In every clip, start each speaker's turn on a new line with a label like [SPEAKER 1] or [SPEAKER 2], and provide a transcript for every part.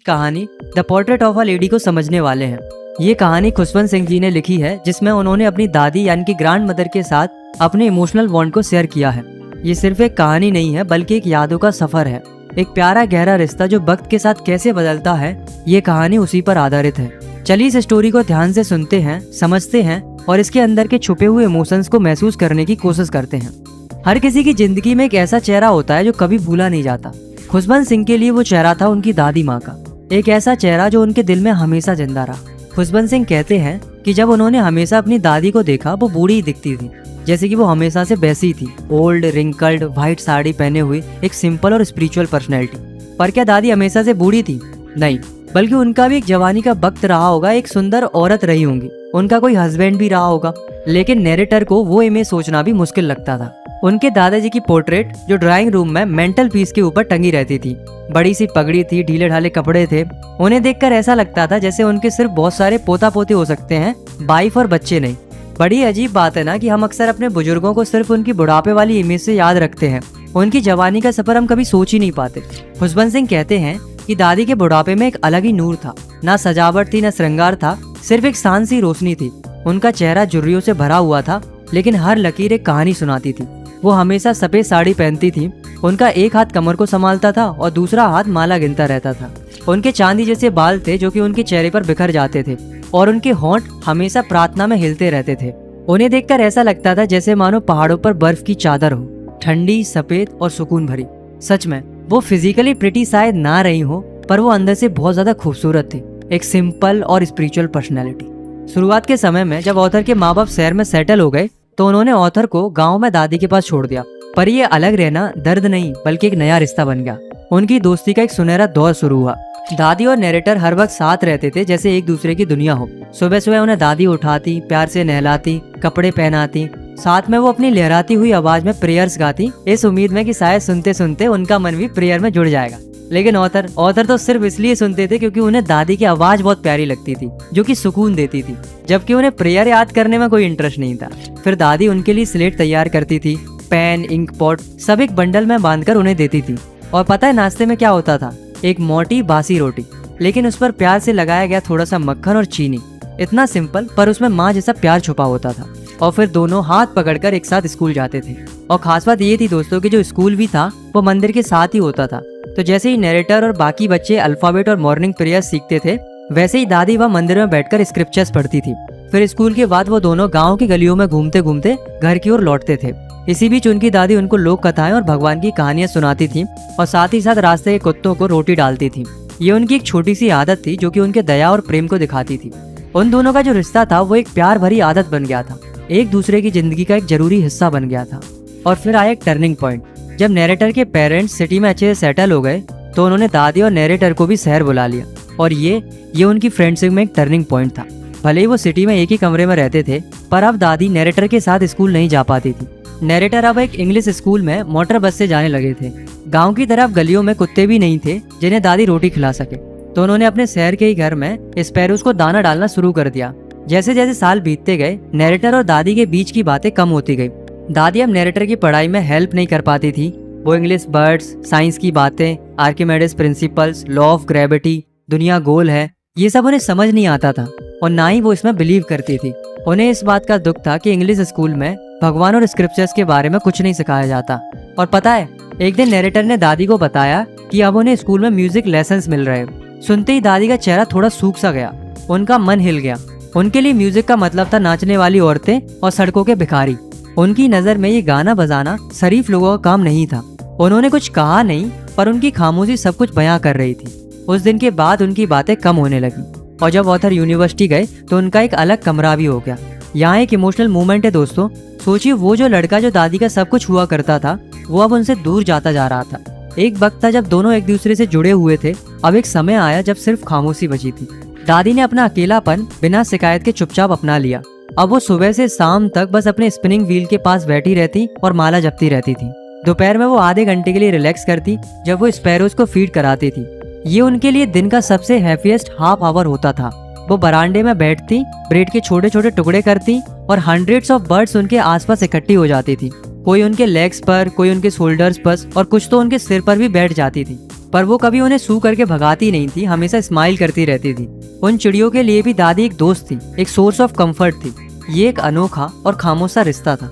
[SPEAKER 1] कहानी the portrait of a lady को समझने वाले हैं। ये कहानी खुशवंत सिंह जी ने लिखी है, जिसमें उन्होंने अपनी दादी यानी कि ग्रैंड मदर के साथ अपने इमोशनल बॉन्ड को शेयर किया है। ये सिर्फ एक कहानी नहीं है, बल्कि एक यादों का सफर है, एक प्यारा गहरा रिश्ता जो वक्त के साथ कैसे बदलता है। ये कहानी उसी पर आधारित है। चलिए इस स्टोरी को ध्यान से सुनते हैं, समझते हैं और इसके अंदर के छुपे हुए इमोशंस को महसूस करने की कोशिश करते हैं। हर किसी की जिंदगी में एक ऐसा चेहरा होता है जो कभी भूला नहीं जाता। खुशवंत सिंह के लिए वो चेहरा था उनकी दादी माँ का, एक ऐसा चेहरा जो उनके दिल में हमेशा जिंदा रहा। खुशवंत सिंह कहते हैं कि जब उन्होंने हमेशा अपनी दादी को देखा, वो बूढ़ी ही दिखती थी, जैसे कि वो हमेशा से वैसी थी, ओल्ड, रिंकल्ड, व्हाइट साड़ी पहने हुए, एक सिंपल और स्पिरिचुअल पर्सनैलिटी। पर क्या दादी हमेशा से बूढ़ी थी? नहीं, बल्कि उनका भी एक जवानी का वक्त रहा होगा, एक सुंदर औरत रही होंगी, उनका कोई हस्बैंड भी रहा होगा। लेकिन नैरेटर को वो इमेज सोचना भी मुश्किल लगता था। उनके दादाजी की पोर्ट्रेट जो ड्राइंग रूम में मेंटल पीस के ऊपर टंगी रहती थी, बड़ी सी पगड़ी थी, ढीले ढाले कपड़े थे। उन्हें देखकर ऐसा लगता था जैसे उनके सिर्फ बहुत सारे पोता पोते हो सकते हैं, वाइफ और बच्चे नहीं। बड़ी अजीब बात है ना कि हम अक्सर अपने बुजुर्गों को सिर्फ उनकी बुढ़ापे वाली इमेज से याद रखते हैं, उनकी जवानी का सफर हम कभी सोच ही नहीं पाते। खुशवंत सिंह कहते हैं कि दादी के बुढ़ापे में एक अलग ही नूर था, ना सजावट थी, ना श्रृंगार था, सिर्फ एक शांत सी रोशनी थी। उनका चेहरा झुर्रियों से भरा हुआ था, लेकिन हर लकीर एक कहानी सुनाती थी। वो हमेशा सफेद साड़ी पहनती थी, उनका एक हाथ कमर को संभालता था और दूसरा हाथ माला गिनता रहता था। उनके चांदी जैसे बाल थे जो कि उनके चेहरे पर बिखर जाते थे, और उनके होंठ हमेशा प्रार्थना में हिलते रहते थे। उन्हें देखकर ऐसा लगता था जैसे मानो पहाड़ों पर बर्फ की चादर हो, ठंडी, सफेद और सुकून भरी। सच में वो फिजिकली प्रिटी शायद ना रही हो, पर वो अंदर से बहुत ज्यादा खूबसूरत थी, एक सिंपल और स्पिरिचुअल पर्सनैलिटी। शुरुआत के समय में जब ऑथर के माँ बाप शहर में सेटल हो गए, तो उन्होंने ऑथर को गांव में दादी के पास छोड़ दिया। पर ये अलग रहना दर्द नहीं, बल्कि एक नया रिश्ता बन गया। उनकी दोस्ती का एक सुनहरा दौर शुरू हुआ। दादी और नैरेटर हर वक्त साथ रहते थे, जैसे एक दूसरे की दुनिया हो। सुबह सुबह उन्हें दादी उठाती, प्यार से नहलाती, कपड़े पहनाती, साथ में वो अपनी लहराती हुई आवाज में प्रेयर्स गाती, इस उम्मीद में कि शायद सुनते सुनते उनका मन भी प्रेयर में जुड़ जाएगा। लेकिन ऑथर तो सिर्फ इसलिए सुनते थे क्योंकि उन्हें दादी की आवाज बहुत प्यारी लगती थी, जो कि सुकून देती थी, जबकि उन्हें प्रेयर याद करने में कोई इंटरेस्ट नहीं था। फिर दादी उनके लिए स्लेट तैयार करती थी, पेन, इंक पॉट सब एक बंडल में बांधकर उन्हें देती थी। और पता है नाश्ते में क्या होता था? एक मोटी बासी रोटी, लेकिन उस पर प्यार से लगाया गया थोड़ा सा मक्खन और चीनी। इतना सिंपल, पर उसमें माँ जैसा प्यार छुपा होता था। और फिर दोनों हाथ पकड़कर एक साथ स्कूल जाते थे। और खास बात ये थी दोस्तों कि जो स्कूल भी था वो मंदिर के साथ ही होता था। तो जैसे ही नैरेटर और बाकी बच्चे अल्फाबेट और मॉर्निंग प्रेयर सीखते थे, वैसे ही दादी वह मंदिर में बैठकर स्क्रिप्चर्स पढ़ती थी। फिर स्कूल के बाद वो दोनों गाँव की गलियों में घूमते घूमते घर की ओर लौटते थे। इसी बीच उनकी दादी उनको लोक कथाएं और भगवान की कहानियां सुनाती थी, और साथ ही साथ रास्ते के कुत्तों को रोटी डालती थी। ये उनकी एक छोटी सी आदत थी जो कि उनके दया और प्रेम को दिखाती थी। उन दोनों का जो रिश्ता था वो एक प्यार भरी आदत बन गया था, एक दूसरे की जिंदगी का एक जरूरी हिस्सा बन गया था। और फिर आया एक टर्निंग पॉइंट। जब नैरेटर के पेरेंट्स सिटी में अच्छे से सेटल हो गए, तो उन्होंने दादी और नैरेटर को भी शहर बुला लिया। और ये उनकी फ्रेंडशिप में एक टर्निंग पॉइंट था। भले ही वो सिटी में एक ही कमरे में रहते थे, पर अब दादी नैरेटर के साथ स्कूल नहीं जा पाती थी। नैरेटर अब एक इंग्लिश स्कूल में मोटर बस से जाने लगे थे। गांव की तरफ गलियों में कुत्ते भी नहीं थे जिन्हें दादी रोटी खिला सके, तो उन्होंने अपने शहर के ही घर में स्पैरोज को दाना डालना शुरू कर दिया। जैसे जैसे साल बीतते गए, नैरेटर और दादी के बीच की बातें कम होती गई। दादी अब नैरेटर की पढ़ाई में हेल्प नहीं कर पाती थी। वो इंग्लिश वर्ड्स, साइंस की बातें, Archimedes principles, law of gravity, दुनिया गोल है, ये सब उन्हें समझ नहीं आता था, और ना ही वो इसमें बिलीव करती थी। उन्हें इस बात का दुख था कि इंग्लिश स्कूल में भगवान और स्क्रिप्चर्स के बारे में कुछ नहीं सिखाया जाता। और पता है, एक दिन नैरेटर ने दादी को बताया कि अब उन्हें स्कूल में म्यूजिक लेसन्स मिल रहे हैं। सुनते ही दादी का चेहरा थोड़ा सूख सा गया, उनका मन हिल गया। उनके लिए म्यूजिक का मतलब था नाचने वाली औरतें और सड़कों के भिखारी। उनकी नजर में ये गाना बजाना शरीफ लोगों का काम नहीं था। उन्होंने कुछ कहा नहीं, पर उनकी खामोशी सब कुछ बयां कर रही थी। उस दिन के बाद उनकी बातें कम होने लगी, और जब ऑथर यूनिवर्सिटी गए तो उनका एक अलग कमरा भी हो गया। यहाँ एक इमोशनल मोमेंट है दोस्तों। सोचिए, वो जो लड़का जो दादी का सब कुछ हुआ करता था, वो अब उनसे दूर जाता जा रहा था। एक वक्त था जब दोनों एक दूसरे से जुड़े हुए थे। अब एक समय आया जब सिर्फ खामोशी बची थी। दादी ने अपना अकेलापन बिना शिकायत के चुपचाप अपना लिया। अब वो सुबह से शाम तक बस अपने स्पिनिंग व्हील के पास बैठी रहती और माला जपती रहती थी। दोपहर में वो आधे घंटे के लिए रिलैक्स करती, जब वो स्पैरोज को फीड कराती थी। ये उनके लिए दिन का सबसे हैप्पीएस्ट हाफ आवर होता था। वो बरामदे में बैठती, ब्रेड के छोटे छोटे टुकड़े करती, और हंड्रेड्स ऑफ बर्ड्स उनके आसपास इकट्ठी हो जाती थी। कोई उनके लेग्स पर, कोई उनके शोल्डर्स पर, और कुछ तो उनके सिर पर भी बैठ जाती थी। पर वो कभी उन्हें सू करके भगाती नहीं थी, हमेशा स्माइल करती रहती थी। उन चिड़ियों के लिए भी दादी एक दोस्त थी, एक सोर्स ऑफ कंफर्ट थी। ये एक अनोखा और खामोश रिश्ता था।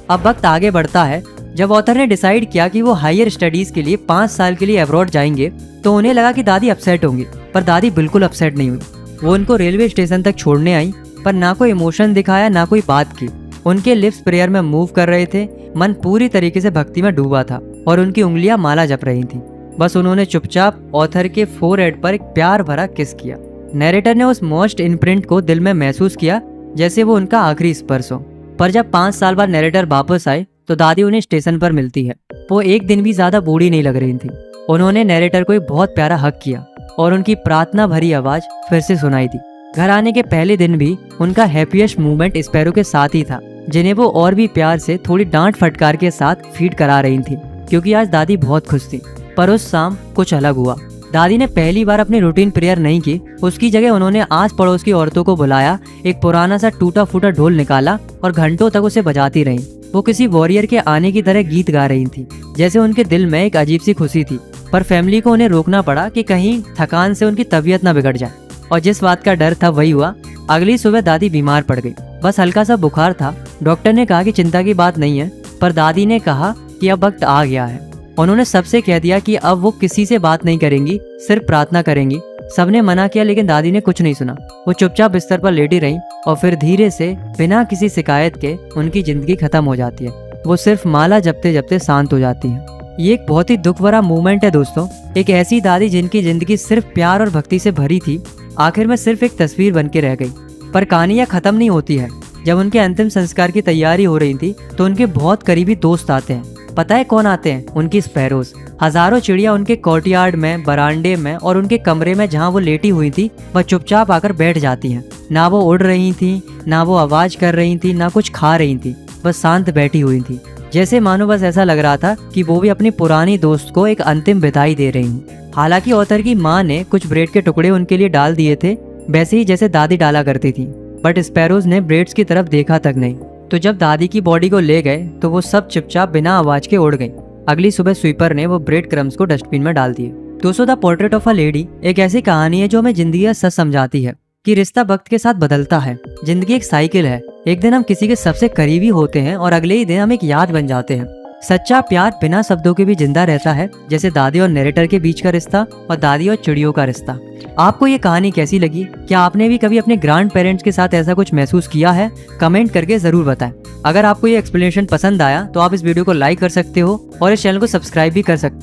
[SPEAKER 1] अब वक्त आगे बढ़ता है। जब ऑथर ने डिसाइड किया कि वो हायर स्टडीज के लिए 5 साल के लिए अब्रॉड जाएंगे, तो उन्हें लगा कि दादी अपसेट होंगी, पर दादी बिल्कुल अपसेट नहीं हुई। वो उनको रेलवे स्टेशन तक छोड़ने आई, पर ना कोई इमोशन दिखाया, ना कोई बात की। उनके लिप्स प्रेयर में मूव कर रहे थे, मन पूरी तरीके से भक्ति में डूबा था और उनकी उंगलियां माला जप रही थी। बस उन्होंने चुपचाप ऑथर के फोरहेड पर एक प्यार भरा किस किया। नैरेटर ने उस मोस्ट इम्प्रिंट को दिल में महसूस किया, जैसे वो उनका आखिरी स्पर्श हो। पर जब 5 साल बाद नैरेटर वापस आए, तो दादी उन्हें स्टेशन पर मिलती है। वो एक दिन भी ज्यादा बूढ़ी नहीं लग रही थी। उन्होंने नैरेटर को एक बहुत प्यारा हक किया और उनकी प्रार्थना भरी आवाज फिर से सुनाई दी। घर आने के पहले दिन भी उनका हैप्पीएस्ट मूवमेंट स्पैरो के साथ ही था, जिन्हें वो और भी प्यार से थोड़ी डांट फटकार के साथ फीड करा रही थी, क्योंकि आज दादी बहुत खुश थी। पर उस शाम कुछ अलग हुआ। दादी ने पहली बार अपनी रूटीन प्रेयर नहीं की। उसकी जगह उन्होंने आस पड़ोस की औरतों को बुलाया, एक पुराना सा टूटा फूटा ढोल निकाला और घंटों तक उसे बजाती रहीं। वो किसी वॉरियर के आने की तरह गीत गा रही थी, जैसे उनके दिल में एक अजीब सी खुशी थी। पर फैमिली को उन्हें रोकना पड़ा कि कहीं थकान से उनकी तबीयत ना बिगड़ जाए। और जिस बात का डर था वही हुआ। अगली सुबह दादी बीमार पड़ गई। बस हल्का सा बुखार था। डॉक्टर ने कहा कि चिंता की बात नहीं है, पर दादी ने कहा कि अब वक्त आ गया है। उन्होंने सबसे कह दिया कि अब वो किसी से बात नहीं करेंगी, सिर्फ प्रार्थना करेंगी। सबने मना किया, लेकिन दादी ने कुछ नहीं सुना। वो चुपचाप बिस्तर पर लेटी रहीं और फिर धीरे से बिना किसी शिकायत के उनकी जिंदगी खत्म हो जाती है। वो सिर्फ माला जपते जपते शांत हो जाती है। ये एक बहुत ही दुख भरा मूवमेंट है दोस्तों। एक ऐसी दादी जिनकी जिंदगी सिर्फ प्यार और भक्ति से भरी थी, आखिर में सिर्फ एक तस्वीर बन के रह गई। पर कहानी यह खत्म नहीं होती है। जब उनके अंतिम संस्कार की तैयारी हो रही थी, तो उनके बहुत करीबी दोस्त आते हैं। पता है कौन आते हैं? उनकी स्पैरोज। हजारों चिड़िया उनके कोर्टयार्ड में, बरामदे में और उनके कमरे में जहाँ वो लेटी हुई थी, वह चुपचाप आकर बैठ जाती हैं। ना वो उड़ रही थी, ना वो आवाज कर रही थी, ना कुछ खा रही थी, बस शांत बैठी हुई थी। जैसे मानो बस ऐसा लग रहा था कि वो भी अपनी पुरानी दोस्त को एक अंतिम विदाई दे रही हूँ। हालांकि ऑथर की माँ ने कुछ ब्रेड के टुकड़े उनके लिए डाल दिए थे, वैसे ही जैसे दादी डाला करती थी। बट स्पैरोज ने ब्रेड्स की तरफ देखा तक नहीं। तो जब दादी की बॉडी को ले गए, तो वो सब चुपचाप बिना आवाज के उड़ गई। अगली सुबह स्वीपर ने वो ब्रेड क्रम्स को डस्टबिन में डाल दिए। दोस्तों, the portrait of a lady एक ऐसी कहानी है जो हमें जिंदगी का सच समझाती है कि रिश्ता वक्त के साथ बदलता है। जिंदगी एक साइकिल है। एक दिन हम किसी के सबसे करीबी होते हैं और अगले ही दिन हम एक याद बन जाते हैं। सच्चा प्यार बिना शब्दों के भी जिंदा रहता है, जैसे दादी और नैरेटर के बीच का रिश्ता और दादी और चिड़ियों का रिश्ता। आपको ये कहानी कैसी लगी? क्या आपने भी कभी अपने ग्रैंड पेरेंट्स के साथ ऐसा कुछ महसूस किया है? कमेंट करके जरूर बताएं। अगर आपको ये एक्सप्लेनेशन पसंद आया तो आप इस वीडियो को लाइक कर सकते हो और इस चैनल को सब्सक्राइब भी कर सकते हो।